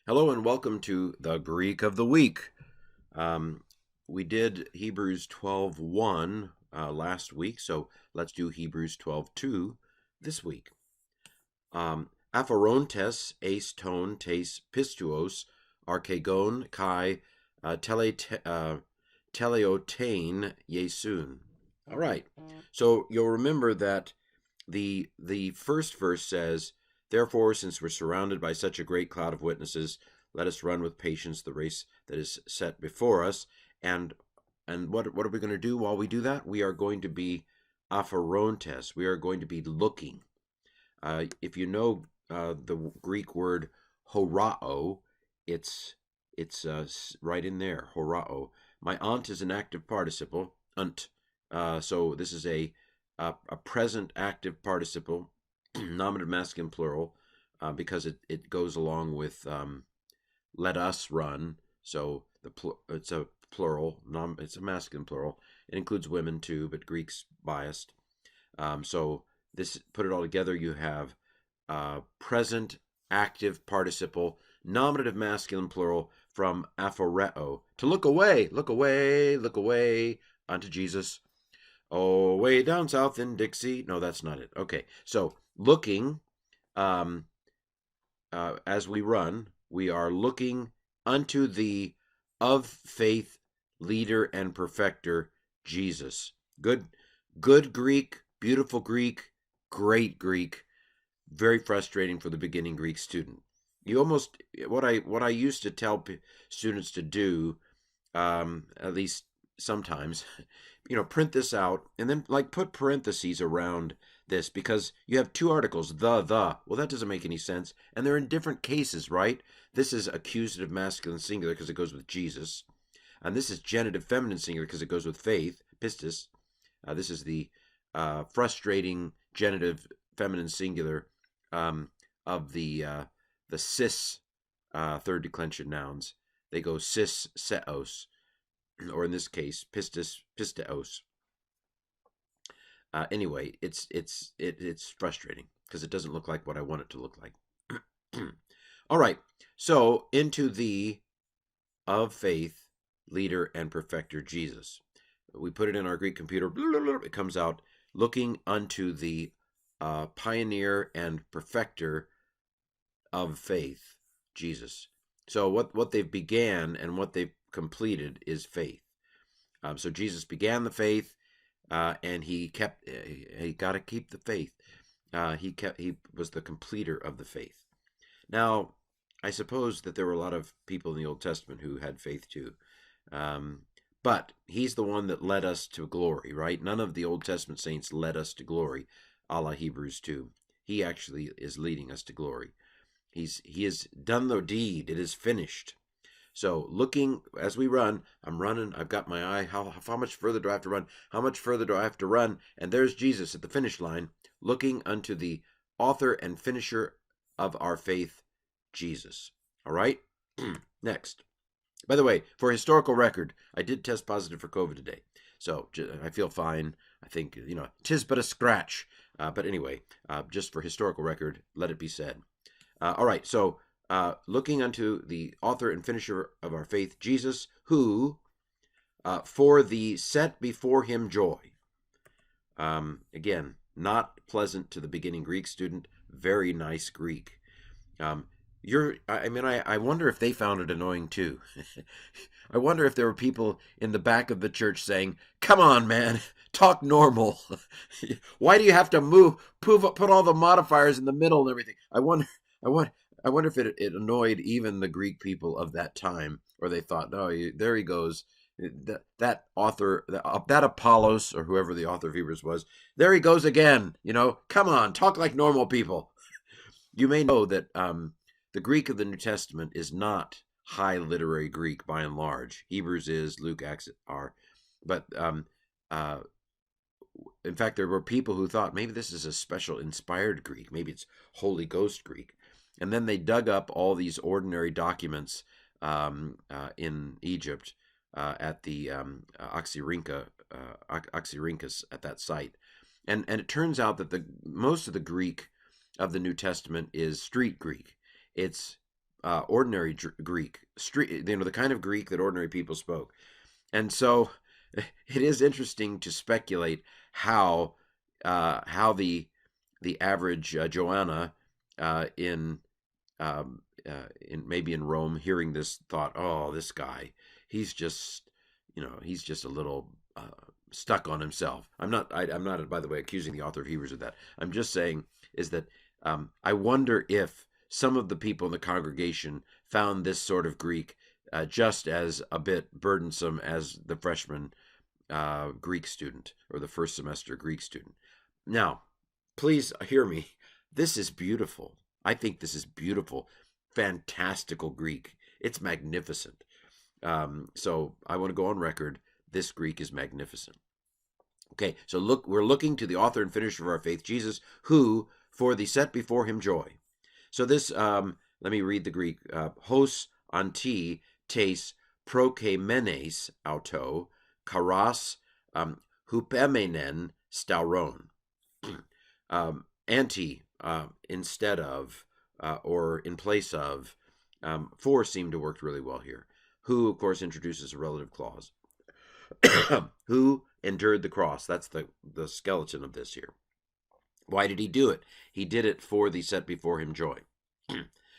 Hello and welcome to the Greek of the Week. Um, we did Hebrews 12:1 last week, so let's do Hebrews 12:2 this week. Aphorontes, eis ton, tes pistuos, archegon, kai teleotein Yesun. All right. So you'll remember that the first verse says, "Therefore, since we're surrounded by such a great cloud of witnesses, let us run with patience the race that is set before us." And what are we going to do while we do that? We are going to be aphorontes. We are going to be looking. If you know the Greek word horao, it's right in there. Horao. My aunt is an active participle. Unt. So this is a present active participle, nominative masculine plural, because it goes along with let us run. So it's a plural, it's a masculine plural. It includes women too, but Greek's biased. So this, put it all together, you have present active participle, nominative masculine plural from aphoreo, to look away, look away, look away unto Jesus. Oh, way down south in Dixie. No, that's not it. Okay, so looking, um, as we run, we are looking unto the of faith leader and perfecter, Jesus. Good Greek, beautiful Greek, great Greek. Very frustrating for the beginning Greek student. You almost what I used to tell students to do, at least sometimes, print this out and then like put parentheses around this, because you have two articles, the. Well, that doesn't make any sense, and they're in different cases, right? This is accusative masculine singular because it goes with Jesus, and this is genitive feminine singular because it goes with faith, pistis. This is the frustrating genitive feminine singular of the cis third declension nouns. They go cis seos, or in this case, pistis pisteos. Anyway, it's frustrating because it doesn't look like what I want it to look like. All right, so into the of faith leader and perfecter, Jesus. We put it in our Greek computer. It comes out, looking unto the pioneer and perfecter of faith, Jesus. So what they've began and what they've completed is faith. So Jesus began the faith, and he got to keep the faith. He was the completer of the faith. Now, I suppose that there were a lot of people in the Old Testament who had faith too. But he's the one that led us to glory, right? None of the Old Testament saints led us to glory, a la Hebrews 2. He actually is leading us to glory. He has done the deed. It is finished. So looking as we run, I'm running. I've got my eye. How much further do I have to run? How much further do I have to run? And there's Jesus at the finish line, looking unto the author and finisher of our faith, Jesus. All right? Next. By the way, for historical record, I did test positive for COVID today. So I feel fine. I think, tis but a scratch. But anyway, just for historical record, let it be said. All right, so looking unto the author and finisher of our faith, Jesus, who, for the set before him joy. Again, not pleasant to the beginning Greek student. Very nice Greek. I wonder if they found it annoying too. I wonder if there were people in the back of the church saying, "Come on, man, talk normal. Why do you have to put all the modifiers in the middle and everything?" I wonder, I wonder if it annoyed even the Greek people of that time, or they thought, "No, there he goes. That author, that Apollos, or whoever the author of Hebrews was, there he goes again. Come on, talk like normal people." You may know that the Greek of the New Testament is not high literary Greek by and large. Hebrews is, Luke, Acts are, but in fact, there were people who thought maybe this is a special inspired Greek, maybe it's Holy Ghost Greek, and then they dug up all these ordinary documents in Egypt at the Oxyrhynchus at that site, and it turns out that the most of the Greek of the New Testament is street Greek. It's ordinary Greek, street, the kind of Greek that ordinary people spoke. And so it is interesting to speculate how the average Joanna in maybe in Rome, hearing this, thought, "Oh, this guy, he's just he's just a little stuck on himself." I'm not, by the way, accusing the author of Hebrews of that. I'm just saying is that I wonder if some of the people in the congregation found this sort of Greek just as a bit burdensome as the freshman Greek student or the first semester Greek student. Now, please hear me. This is beautiful. I think this is beautiful, fantastical Greek. It's magnificent. So I want to go on record. This Greek is magnificent. Okay, so look, we're looking to the author and finisher of our faith, Jesus, who for the set before him joy. So this, let me read the Greek. Hos anti tes prokemenes auto, karas hupemenen stauron. Anti, instead of, or in place of. For seemed to work really well here. Who, of course, introduces a relative clause. Who endured the cross. That's the skeleton of this here. Why did he do it? He did it for the set before him joy.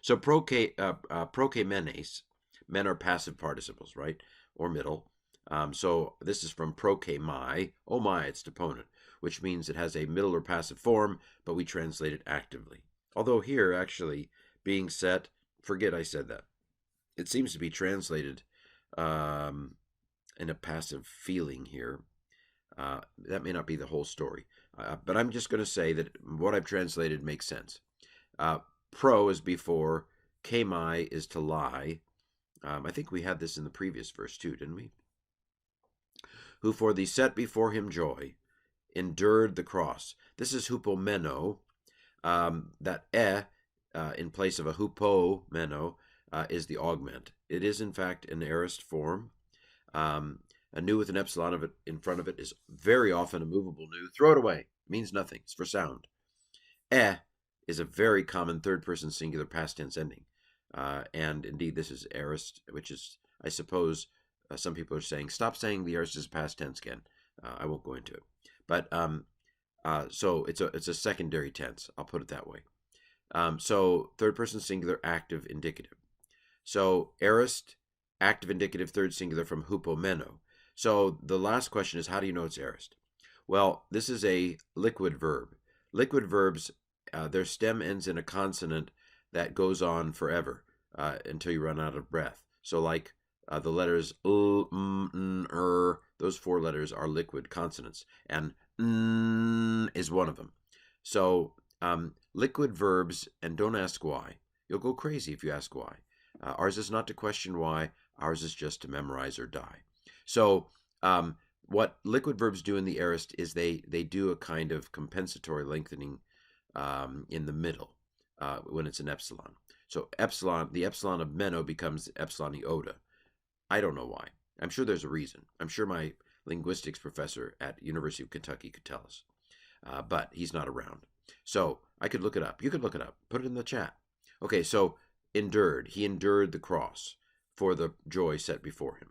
So prokemenes, men are passive participles, right? Or middle. So this is from prokemai. Oh my, its deponent, which means it has a middle or passive form, but we translate it actively. Although here, actually, being set, forget I said that. It seems to be translated in a passive feeling here. That may not be the whole story. But I'm just going to say that what I've translated makes sense. Pro is before, kemai is to lie. I think we had this in the previous verse too, didn't we? Who for the set before him joy endured the cross. This is hupomeno. That in place of a hupomeno is the augment. It is in fact an aorist form. A nu with an epsilon of it in front of it is very often a movable nu. Throw it away. It means nothing. It's for sound. Is a very common third-person singular past tense ending. And indeed, this is aorist, which is, I suppose, some people are saying, stop saying the aorist is past tense again. I won't go into it. But so it's a secondary tense. I'll put it that way. So third-person singular, active, indicative. So aorist, active, indicative, third singular from hupomeno. So the last question is, how do you know it's aorist? Well, this is a liquid verb. Liquid verbs, their stem ends in a consonant that goes on forever until you run out of breath. So like the letters l, m, n, those four letters are liquid consonants, and n is one of them. So liquid verbs, and don't ask why. You'll go crazy if you ask why. Ours is not to question why. Ours is just to memorize or die. So what liquid verbs do in the aorist is they do a kind of compensatory lengthening in the middle when it's an epsilon. So the epsilon of meno becomes epsilon iota. I don't know why. I'm sure there's a reason. I'm sure my linguistics professor at University of Kentucky could tell us. But he's not around. So I could look it up. You could look it up. Put it in the chat. Okay, so endured. He endured the cross for the joy set before him.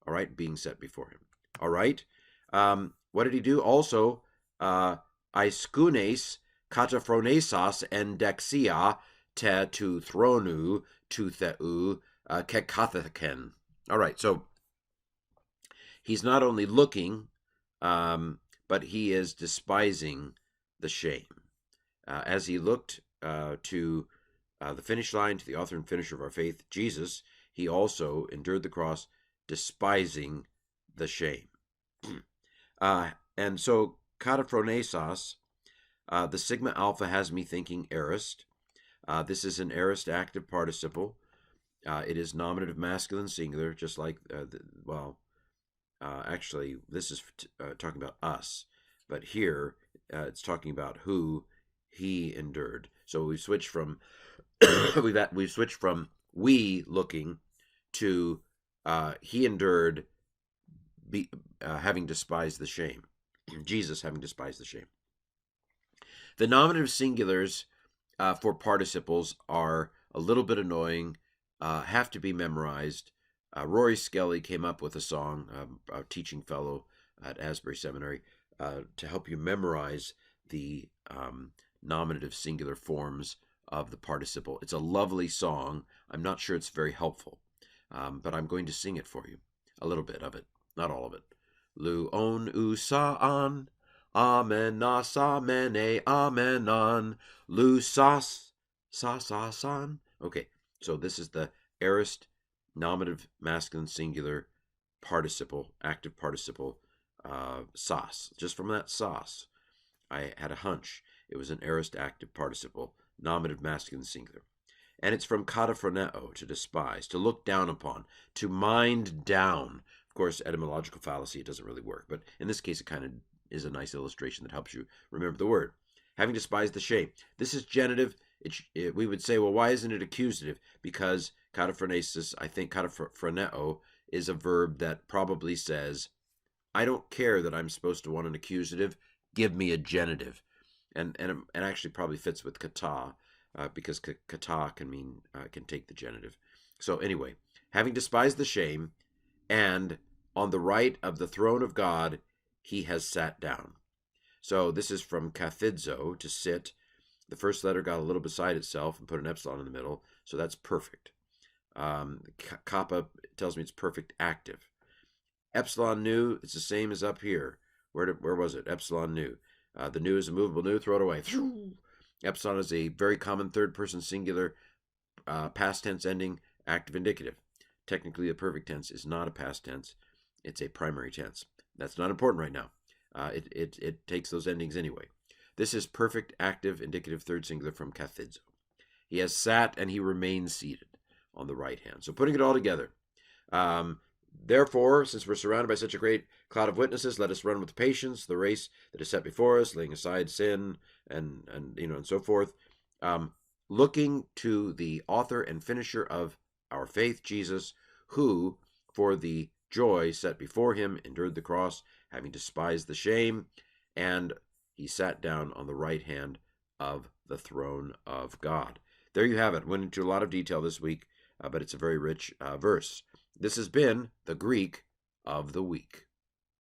All right, being set before him. All right. What did he do? Also, aiskounes kataphronesos en dexia te tu thronu tu theu kekathaken. All right, so he's not only looking, but he is despising the shame. As he looked to the finish line, to the author and finisher of our faith, Jesus, he also endured the cross, despising the shame. And so, kataphronesos, the sigma alpha has me thinking aorist. This is an aorist active participle. It is nominative masculine singular, just like, actually, this is talking about us. But here, it's talking about who he endured. So we switched from we've switched from we looking to he endured having despised the shame. Jesus having despised the shame. The nominative singulars for participles are a little bit annoying. have to be memorized. Rory Skelly came up with a song, a teaching fellow at Asbury Seminary, to help you memorize the nominative singular forms of the participle. It's a lovely song. I'm not sure it's very helpful, but I'm going to sing it for you. A little bit of it, not all of it. Lu on u sa an, amen na sa mene amenon, lu sas sa sa san. Okay, so this is the aorist nominative masculine singular participle, active participle, sas. Just from that sas, I had a hunch it was an aorist active participle, nominative masculine singular. And it's from kataphroneo, to despise, to look down upon, to mind down. Of course, etymological fallacy, it doesn't really work, but in this case, it kind of is a nice illustration that helps you remember the word. Having despised the shame. This is genitive. We would say, well, why isn't it accusative? Because kataphronesis, I think kataphroneo is a verb that probably says, I don't care that I'm supposed to want an accusative. Give me a genitive. And actually probably fits with kata, because kata can take the genitive. So anyway, having despised the shame, and on the right of the throne of God, he has sat down. So this is from kathidzo, to sit. The first letter got a little beside itself and put an epsilon in the middle, so that's perfect. Kappa tells me it's perfect active. Epsilon nu, it's the same as up here. Where was it? Epsilon nu. The nu is a movable nu, throw it away. Epsilon is a very common third-person singular past tense ending, active indicative. Technically, the perfect tense is not a past tense. It's a primary tense. That's not important right now. It takes those endings anyway. This is perfect active indicative third singular from kathidzo. He has sat and he remains seated on the right hand. So putting it all together. Therefore, since we're surrounded by such a great cloud of witnesses, let us run with patience the race that is set before us, laying aside sin and so forth. Looking to the author and finisher of our faith, Jesus, who, for the joy set before him, endured the cross, having despised the shame, and he sat down on the right hand of the throne of God. There you have it. Went into a lot of detail this week, but it's a very rich verse. This has been the Greek of the Week.